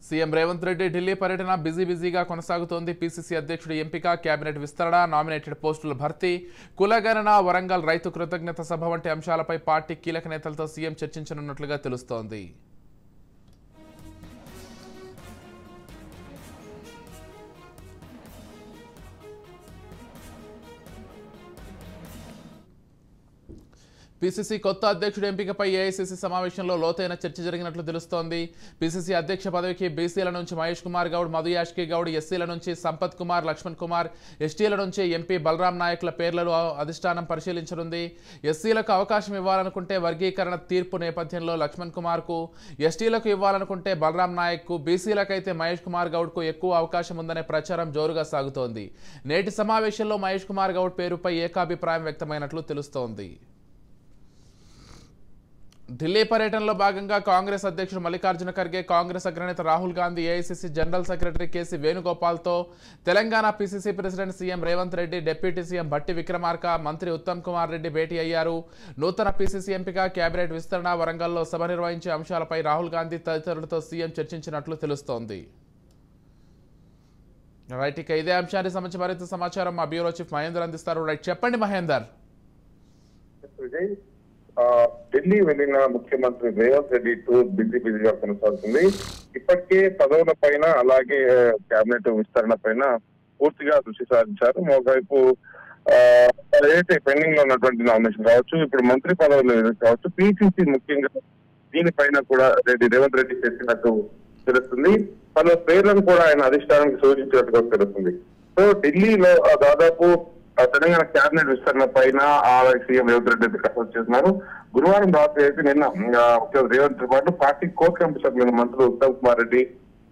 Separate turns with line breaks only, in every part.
CM Revanth Reddy Delhi పర్యటన బిజీగా కొనసాగుతోంది. పీసీసీ అధ్యక్షుడి ఎంపిక, కేబినెట్ విస్తరణ, నామినేటెడ్ పోస్టుల భర్తీ, కులగణన, వరంగల్ రైతు కృతజ్ఞత సభ వంటి అంశాలపై పార్టీ కీలక నేతలతో సీఎం చర్చించనున్నట్లుగా తెలుస్తోంది. పీసీసీ కొత్త అధ్యక్షుడి ఎంపికపై ఏఐసీసీ సమావేశంలో లోతైన చర్చ జరిగినట్లు తెలుస్తోంది. పీసీసీ అధ్యక్ష పదవికి బీసీల నుంచి మహేష్ కుమార్ గౌడ్, మధు యాష్కి గౌడ్, ఎస్సీల నుంచి సంపత్ కుమార్, లక్ష్మణ్ కుమార్, ఎస్టీల నుంచి ఎంపీ బలరాం నాయక్ల పేర్లను అధిష్టానం పరిశీలించనుంది. ఎస్సీలకు అవకాశం ఇవ్వాలనుకుంటే వర్గీకరణ తీర్పు నేపథ్యంలో లక్ష్మణ్ కుమార్కు, ఎస్టీలకు ఇవ్వాలనుకుంటే బలరాం నాయక్కు, బీసీలకైతే మహేష్ కుమార్ గౌడ్కు ఎక్కువ అవకాశం ఉందనే ప్రచారం జోరుగా సాగుతోంది. నేటి సమావేశంలో మహేష్ కుమార్ గౌడ్ పేరుపై ఏకాభిప్రాయం వ్యక్తమైనట్లు తెలుస్తోంది. ఢిల్లీ పర్యటనలో భాగంగా కాంగ్రెస్ అధ్యక్షుడు మల్లికార్జున ఖర్గే, కాంగ్రెస్ అగ్రనేత Rahul Gandhi, AICC general secretary KC వేణుగోపాల్తో Telangana PCC president CM Revanth Reddy, deputy CM Bhatti Vikramarka, మంత్రి ఉత్తమ్ కుమార్ రెడ్డి భేటీ అయ్యారు. నూతన పీసీసీ ఎంపిక, కేబినెట్ విస్తరణ, వరంగల్లో సభ నిర్వహించే అంశాలపై రాహుల్ గాంధీ తదితరులతో సీఎం చర్చించినట్లు తెలుస్తోంది. రైట్, ఇక ఇదే అంశానికి సంబంధించి మరింత సమాచారం మా బ్యూరో చీఫ్ మహేందర్ అందిస్తారు. రైట్, చెప్పండి మహేందర్.
ఢిల్లీ వెళ్లిన ముఖ్యమంత్రి రేవంత్ రెడ్డి టూర్ బిజీగా కొనసాగుతుంది. ఇప్పటికే పదవుల పైన అలాగే కేబినెట్ విస్తరణ పైన పూర్తిగా దృష్టి సారించారు. ఒకవైపు ఏదైతే పెండింగ్ లో ఉన్నటువంటి నామినేషన్ కావచ్చు, ఇప్పుడు మంత్రి పదవులు కావచ్చు, పీసీసీ ముఖ్యంగా దీనిపైన కూడా రేవంత్ రెడ్డి చేసినట్టు తెలుస్తుంది. పలు పేర్లను కూడా ఆయన అధిష్టానానికి సూచించినట్టుగా తెలుస్తుంది. సో ఢిల్లీలో దాదాపు తెలంగాణ కేబినెట్ విస్తరణ పైన సీఎం రేవంత్ రెడ్డి అయితే కసరత్తు చేస్తున్నారు. గురువారం రాత్రి అయితే నిన్న ముఖ్యమంత్రి రేవంత్ తో పాటు పార్టీ కోర్ కమిటీ సభ్యులైన మంత్రులు ఉత్తమ్ కుమార్ రెడ్డి,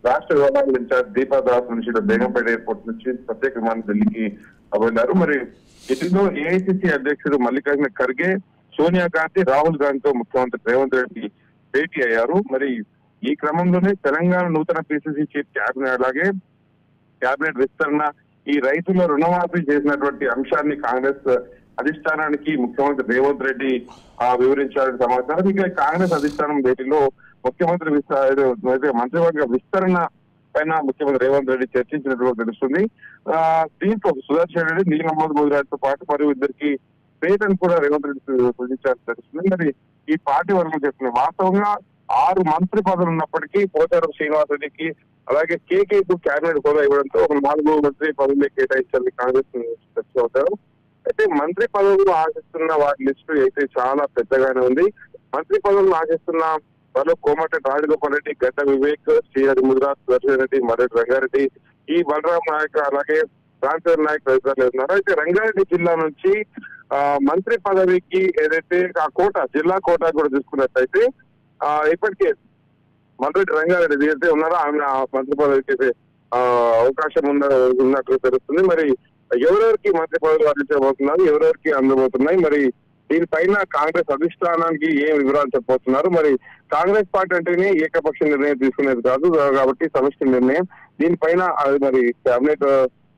రాష్ట్ర వ్యవహారాల ఇన్ఛార్జ్ దీపా దాస్ నుంచి బేగంపేట ఎయిర్పోర్ట్ నుంచి ప్రత్యేక విమానం ఢిల్లీకి వెళ్లారు. మరి ఢిల్లీలో ఏఐసీసీ అధ్యక్షుడు మల్లికార్జున ఖర్గే, సోనియా గాంధీ, రాహుల్ గాంధీతో ముఖ్యమంత్రి రేవంత్ రెడ్డి భేటీ అయ్యారు. మరి ఈ క్రమంలోనే తెలంగాణ నూతన పీసీసీ చీఫ్ కేబినెట్ అలాగే కేబినెట్ విస్తరణ, ఈ రైతుల రుణమాఫీ చేసినటువంటి అంశాన్ని కాంగ్రెస్ అధిష్టానానికి ముఖ్యమంత్రి రేవంత్ రెడ్డి వివరించాలని సమాచారం. ఇక కాంగ్రెస్ అధిష్టానం భేటీలో ముఖ్యమంత్రి మంత్రివర్గ విస్తరణ పైన ముఖ్యమంత్రి రేవంత్ రెడ్డి చర్చించినట్టుగా తెలుస్తుంది. దీంతో సుదర్శన్ రెడ్డి, నీలమోద్ మోదిరాజుతో పాటు మరియు ఇద్దరికి పేటను కూడా రేవంత్ రెడ్డి సూచించాలని తెలుస్తుంది. మరి ఈ పార్టీ వర్గం చెప్తున్నారు, వాస్తవంగా 6 మంత్రి పదవులు ఉన్నప్పటికీ పోచారం శ్రీనివాస్ రెడ్డికి అలాగే కేకేకు కేబినెట్ హోదా ఇవ్వడంతో ఒక 4 మంత్రి పదవులే కేటాయించాలని కాంగ్రెస్ చర్చ అవుతారు. అయితే మంత్రి పదవులు ఆశిస్తున్న వారి లిస్టు అయితే చాలా పెద్దగానే ఉంది. మంత్రి పదవులు ఆశిస్తున్న వాళ్ళు కోమటిరెడ్డి రాజగోపాల్ రెడ్డి, గడ్డ వివేక్, శ్రీహరి ముదిరాజ్, సుదర్శన్ రెడ్డి, మర్రెడ్డి రంగారెడ్డి, ఈ బలరాం నాయక్ అలాగే రామచంద్ర నాయక్ తదితరులు ఉన్నారు. అయితే రంగారెడ్డి జిల్లా నుంచి మంత్రి పదవికి ఏదైతే ఆ కోట, జిల్లా కోట కూడా చూసుకున్నట్లయితే ఇప్పటికే మంత్రి రంగారెడ్డి ఏదైతే ఉన్నారో ఆమె మంత్రి పదవికి అవకాశం ఉన్నట్లు తెలుస్తుంది. మరి ఎవరెవరికి మంత్రి పదవులు అందించబోతున్నారు, ఎవరెవరికి అందబోతున్నాయి, మరి దీనిపైన కాంగ్రెస్ అధిష్టానానికి ఏం వివరాలు చెప్పబోతున్నారు. మరి కాంగ్రెస్ పార్టీ అంటేనే ఏకపక్ష నిర్ణయం తీసుకునేది కాదు కాబట్టి సమిష్టి నిర్ణయం. దీనిపైన మరి కేబినెట్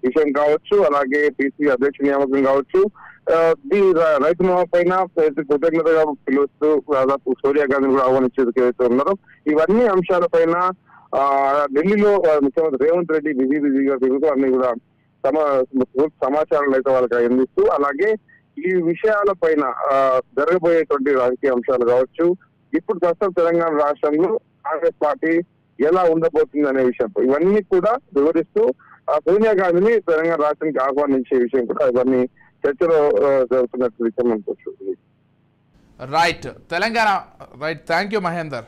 విషయం కావచ్చు, అలాగే పీసీ అధ్యక్ష నియామకం కావచ్చు, రైతు పైన కృతజ్ఞతగా పిలుస్తూ దాదాపు సోనియా గాంధీని కూడా ఆహ్వానించేందుకు ఏదైతే ఉన్నారో ఇవన్నీ అంశాలపైన ఢిల్లీలో ముఖ్యమంత్రి రేవంత్ రెడ్డి బిజీగా తిరుగుతూ అన్ని కూడా సమాచారాలు అయితే వాళ్ళకి అందిస్తూ, అలాగే ఈ విషయాల పైన జరగబోయేటువంటి రాజకీయ అంశాలు కావచ్చు, ఇప్పుడు ప్రస్తుతం తెలంగాణ రాష్ట్రంలో కాంగ్రెస్ పార్టీ ఎలా ఉండబోతుంది అనే విషయం ఇవన్నీ కూడా వివరిస్తూ సోనియా గాంధీని తెలంగాణ రాష్ట్రానికి ఆహ్వానించే విషయం కూడా ఇవన్నీ చర్చలో జరుగుతున్నట్టు విషయం అనుకోవచ్చు.
Right, Telangana right, thank you Mahender.